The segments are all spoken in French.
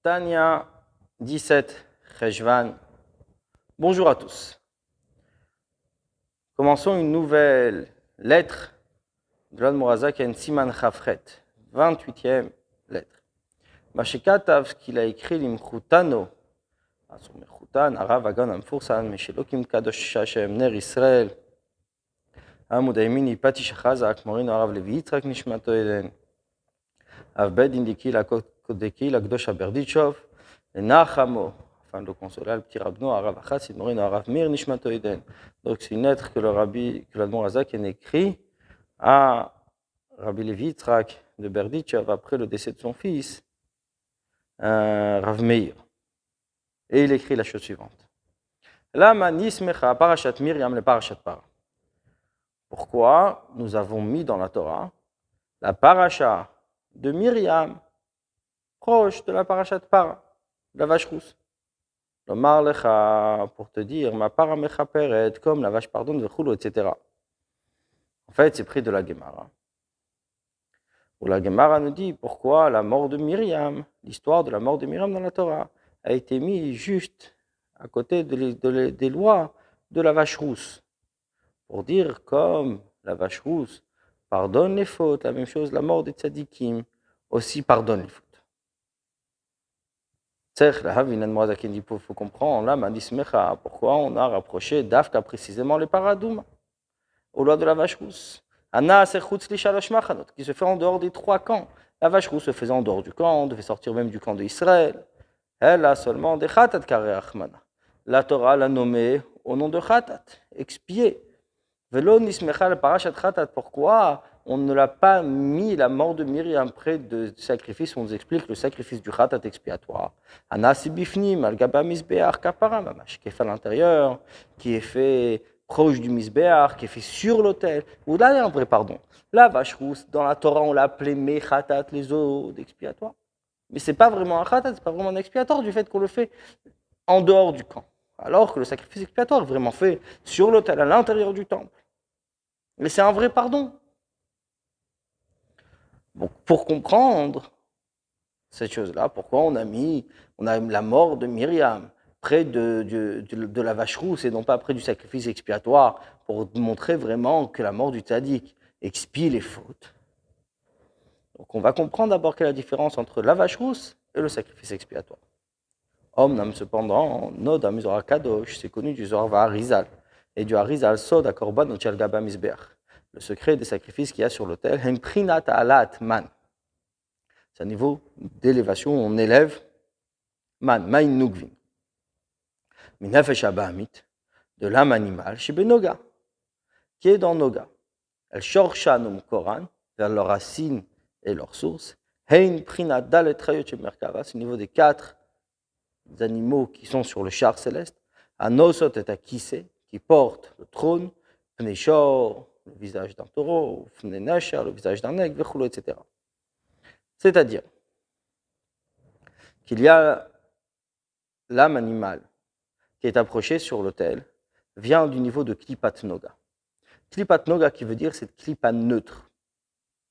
Tania 17 Cheshvan. Bonjour à tous. Commençons une nouvelle lettre de l'Admorazak en Siman Chafret, 28e lettre. Mashekatav, qu'il a écrit l'Imchutano, son Mechutan, Arav Agan Amfursan, Meshelokim Kadosh Hashem Ner Israël, Amudaymin Ipati Shachazak, Morino Arav Levi Yitzhak Nishmato Eden, Avbed Indiki la Kodeki la Gdosh Berdichov, et Nachamo, afin de le consoler, le petit Rabno, Arav Achatz, Morino Arav Mir Nishmato Eden. Donc c'est une lettre que l'Admorazak a écrit à Rabbi Levi Yitzhak de Berdichov après le décès de son fils, Rav Meir. Et il écrit la chose suivante. Lama nismecha parashat Miriam le parashat para. Pourquoi nous avons mis dans la Torah la parasha de Miriam proche de la parashat para, la vache rousse. Lomar lecha, pour te dire, ma para mechaperet, comme la vache pardonne, vechulu, etc. En fait, c'est pris de la Gemara. Où la Gemara nous dit pourquoi la mort de Miriam, l'histoire de la mort de Miriam dans la Torah, a été mise juste à côté des lois de la vache rousse. Pour dire comme la vache rousse pardonne les fautes, la même chose, la mort des tzadikim aussi pardonne les fautes. Il faut comprendre là, pourquoi on a rapproché d'Afka précisément le paradouma aux lois de la vache rousse. Qui se fait en dehors des 3 camps. La vache rousse se faisait en dehors du camp, on devait sortir même du camp d'Israël. Elle a seulement des khatat kare achmana. La Torah l'a nommé au nom de khatat, expié. Velo nismecha le parashat khatat. Pourquoi on ne l'a pas mis la mort de Myriam près du sacrifice? On nous explique le sacrifice du khatat expiatoire. Anasi bifnim al gaba misbeach kapara mamash, qui est fait à l'intérieur, qui est fait proche du misbeach, qui est fait sur l'autel. Ou là, il y a un vrai pardon. La vache rousse, dans la Torah, on l'a appelée mechatat, les eaux d'expiatoire. Mais ce n'est pas vraiment un khatat, ce n'est pas vraiment un expiatoire du fait qu'on le fait en dehors du camp. Alors que le sacrifice expiatoire est vraiment fait sur l'autel, à l'intérieur du temple. Mais c'est un vrai pardon. Donc, pour comprendre cette chose-là, pourquoi on a la mort de Myriam près de la vache rousse et non pas près du sacrifice expiatoire, pour montrer vraiment que la mort du tzaddik expie les fautes. Donc on va comprendre d'abord quelle est la différence entre la vache rousse et le sacrifice expiatoire. Omnam cependant, Nod Amizora Kadosh, c'est connu du Zohar Harizal et du Harizal Sod à Korban Ochel Gaba Misbeach. Le secret des sacrifices qu'il y a sur l'autel, Hemprinat Alat Man. C'est un niveau d'élévation où on élève Man, Main Nugvin. Minafesh Abahamit, de l'âme animale, chez Benoga, qui est dans Noga. El Shorshanum Koran, vers leurs racines et leurs sources. Hein Prinat Dalet Rayot chez Merkava, c'est au niveau des 4 animaux qui sont sur le char céleste. Anosot et Akise, qui portent le trône. Pneshor, le visage d'un taureau, Fnenacher, le visage d'un aigle, Vechoulo, etc. C'est-à-dire qu'il y a l'âme animale qui est approchée sur l'autel, vient du niveau de Klipat Noga. Klipat Noga qui veut dire cette klipa neutre.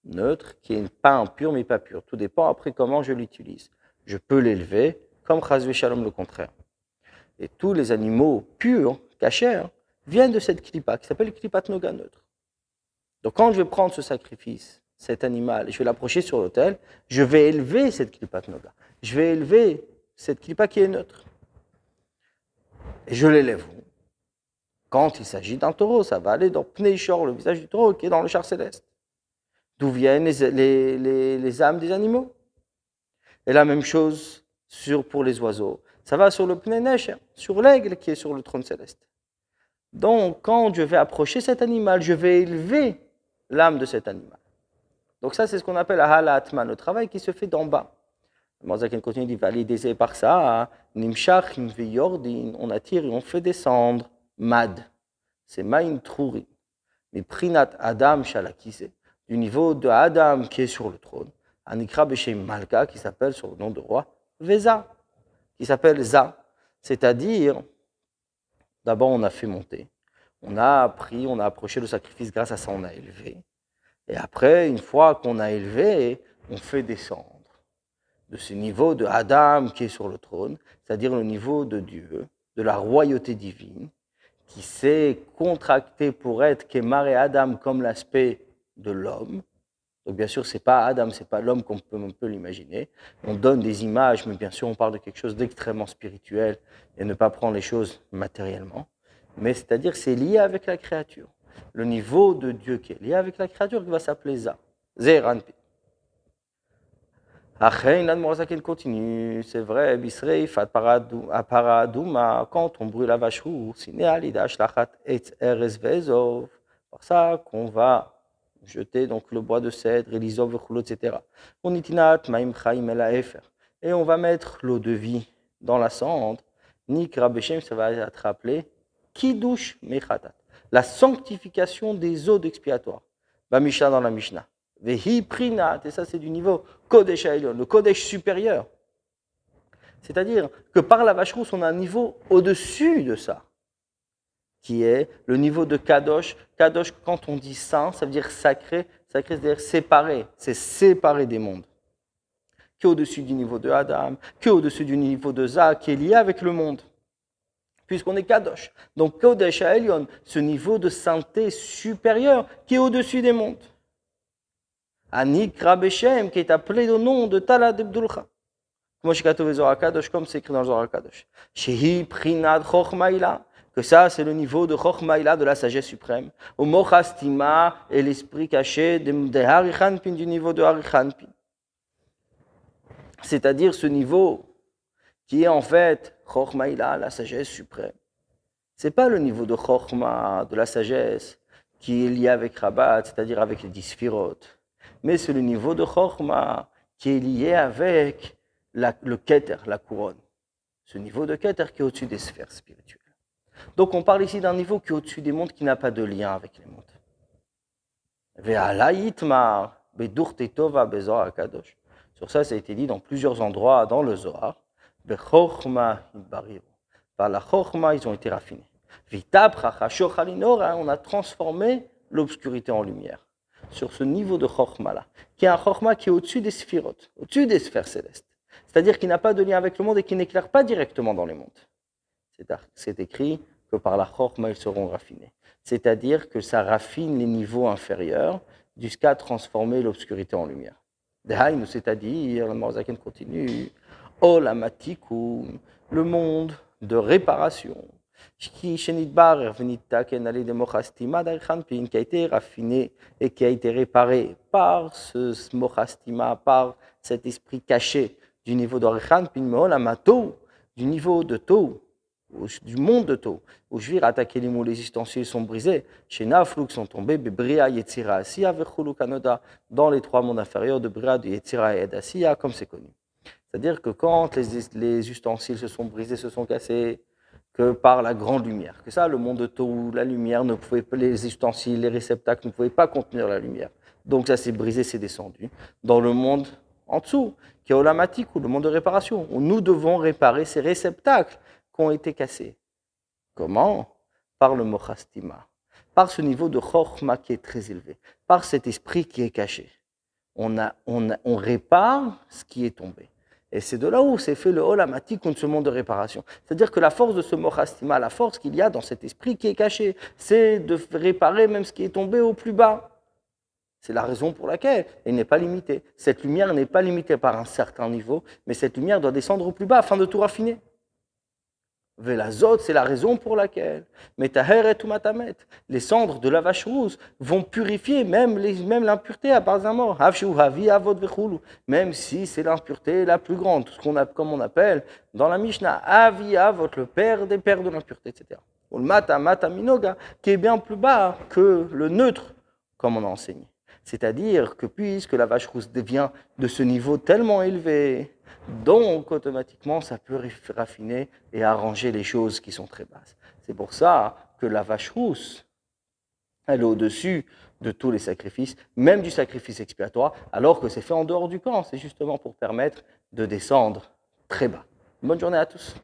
Neutre, qui est pas impur mais pas pur. Tout dépend après comment je l'utilise. Je peux l'élever comme Chazvé Shalom le contraire. Et tous les animaux purs, cachers, viennent de cette klipa qui s'appelle Klipat Noga neutre. Donc quand je vais prendre ce sacrifice, cet animal, et je vais l'approcher sur l'autel, je vais élever cette Klipat Noga. Je vais élever cette klipa qui est neutre. Et je l'élève. Quand il s'agit d'un taureau, ça va aller dans Pneshor, le visage du taureau, qui est dans le char céleste. D'où viennent les âmes des animaux. Et la même chose pour les oiseaux. Ça va sur le Pnenesher, sur l'aigle qui est sur le trône céleste. Donc, quand je vais approcher cet animal, je vais élever l'âme de cet animal. Donc ça, c'est ce qu'on appelle Ahala Atman, le travail qui se fait d'en bas. Mozaken continue de valider par ça, Nimshach Yordin, on attire et on fait descendre. Mad, c'est Maïn Trouri. Mais Prinat Adam Shalakise, du niveau de Adam qui est sur le trône. Anikra Beshem Malka, qui s'appelle sur le nom de roi, Veza, qui s'appelle Za. C'est-à-dire, d'abord on a fait monter. On a appris, on a approché le sacrifice, grâce à ça on a élevé. Et après, une fois qu'on a élevé, on fait descendre. de ce niveau de Adam qui est sur le trône, c'est-à-dire le niveau de Dieu, de la royauté divine, qui s'est contracté pour être Kemar et Adam comme l'aspect de l'homme. Donc bien sûr, c'est pas Adam, c'est pas l'homme comme on peut l'imaginer. On donne des images, mais bien sûr, on parle de quelque chose d'extrêmement spirituel et ne pas prendre les choses matériellement. Mais c'est-à-dire, c'est lié avec la créature. Le niveau de Dieu qui est lié avec la créature qui va s'appeler Za. Zeranpi. Après, l'Admorazaken continue, c'est vrai, Bisreif, Aparadouma, quand on brûle la vache rousse, par ça qu'on va jeter donc le bois de cèdre et l'isov, etc. Et on va mettre l'eau de vie dans la cendre. Nikra Beshem, ça va être appelé Kiddush Mechatat, la sanctification des eaux d'expiatoire. Mishnah dans la Mishnah. Vehi Prinat, et ça c'est du niveau Kodesh Haïlion, le Kodesh supérieur. C'est-à-dire que par la vache rousse, on a un niveau au-dessus de ça, qui est le niveau de Kadosh. Kadosh, quand on dit saint, ça veut dire sacré. Sacré, c'est-à-dire séparé, c'est séparé des mondes. Qui est au-dessus du niveau de Adam, qui est au-dessus du niveau de Za, qui est lié avec le monde, puisqu'on est Kadosh. Donc Kodesh Haïlion, ce niveau de sainteté supérieur qui est au-dessus des mondes. Anikra Beshem, qui est appelé au nom de Talad Abdulcha. Comme c'est écrit dans le Zohar Kadosh. Shehi Prinad Chochmaïla, que ça c'est le niveau de Chochmaïla, de la sagesse suprême. Au Mochastima et l'esprit caché de Harichanpin, du niveau de Harichanpin. C'est-à-dire ce niveau qui est en fait Chochmaïla, la sagesse suprême. Ce n'est pas le niveau de Chochma, de la sagesse, qui est lié avec Rabat, c'est-à-dire avec les 10 sphirotes. Mais c'est le niveau de Chochma qui est lié avec le Keter, la couronne. Ce niveau de Keter qui est au-dessus des sphères spirituelles. Donc on parle ici d'un niveau qui est au-dessus des mondes, qui n'a pas de lien avec les mondes. Sur ça, ça a été dit dans plusieurs endroits dans le Zohar. Par la Chochma, ils ont été raffinés. On a transformé l'obscurité en lumière. Sur ce niveau de Chochma là, qui est un Chochma qui est au-dessus des sphirotes, au-dessus des sphères célestes. C'est-à-dire qui n'a pas de lien avec le monde et qui n'éclaire pas directement dans les mondes. C'est écrit que par la Chochma, ils seront raffinés. C'est-à-dire que ça raffine les niveaux inférieurs jusqu'à transformer l'obscurité en lumière. Dehaïnu, c'est-à-dire, le Morzaken continue, Olamatikum, le monde de réparation, qui a été raffiné et qui a été réparé par ce mochastima, par cet esprit caché du niveau d'Orichanpin, du niveau de Tau, du monde de Tau, où je vais attaquer les mots, les ustensiles sont brisés, chez Nafluk sont tombés, Bria, Yetzira, Asiya, Vechulu, Kanoda, dans les 3 mondes inférieurs de Bria, de Yetzira et d'Asiya, comme c'est connu. C'est-à-dire que quand les ustensiles se sont brisés, se sont cassés, que par la grande lumière. Que ça, le monde de Tau, la lumière ne pouvait pas, les ustensiles, les réceptacles ne pouvaient pas contenir la lumière. Donc ça s'est brisé, c'est descendu. Dans le monde en dessous, qui est Olamatique, ou le monde de réparation, où nous devons réparer ces réceptacles qui ont été cassés. Comment? Par le Mochastima, par ce niveau de Chochma qui est très élevé, par cet esprit qui est caché. On répare ce qui est tombé. Et c'est de là où s'est fait le Olamatik contre ce monde de réparation. C'est-à-dire que la force de ce Mochastima, la force qu'il y a dans cet esprit qui est caché, c'est de réparer même ce qui est tombé au plus bas. C'est la raison pour laquelle elle n'est pas limitée. Cette lumière n'est pas limitée par un certain niveau, mais cette lumière doit descendre au plus bas afin de tout raffiner. Velazot, c'est la raison pour laquelle. Metaher et Tumatamet, les cendres de la vache rousse vont purifier même l'impureté à part d'un mort. Même si c'est l'impureté la plus grande, comme on appelle dans la Mishnah, Avi Avot, le père des pères de l'impureté, etc. Ou le Mata Minoga, qui est bien plus bas que le neutre, comme on a enseigné. C'est-à-dire que puisque la vache rousse devient de ce niveau tellement élevé, donc automatiquement ça peut raffiner et arranger les choses qui sont très basses. C'est pour ça que la vache rousse, elle est au-dessus de tous les sacrifices, même du sacrifice expiatoire, alors que c'est fait en dehors du camp. C'est justement pour permettre de descendre très bas. Bonne journée à tous.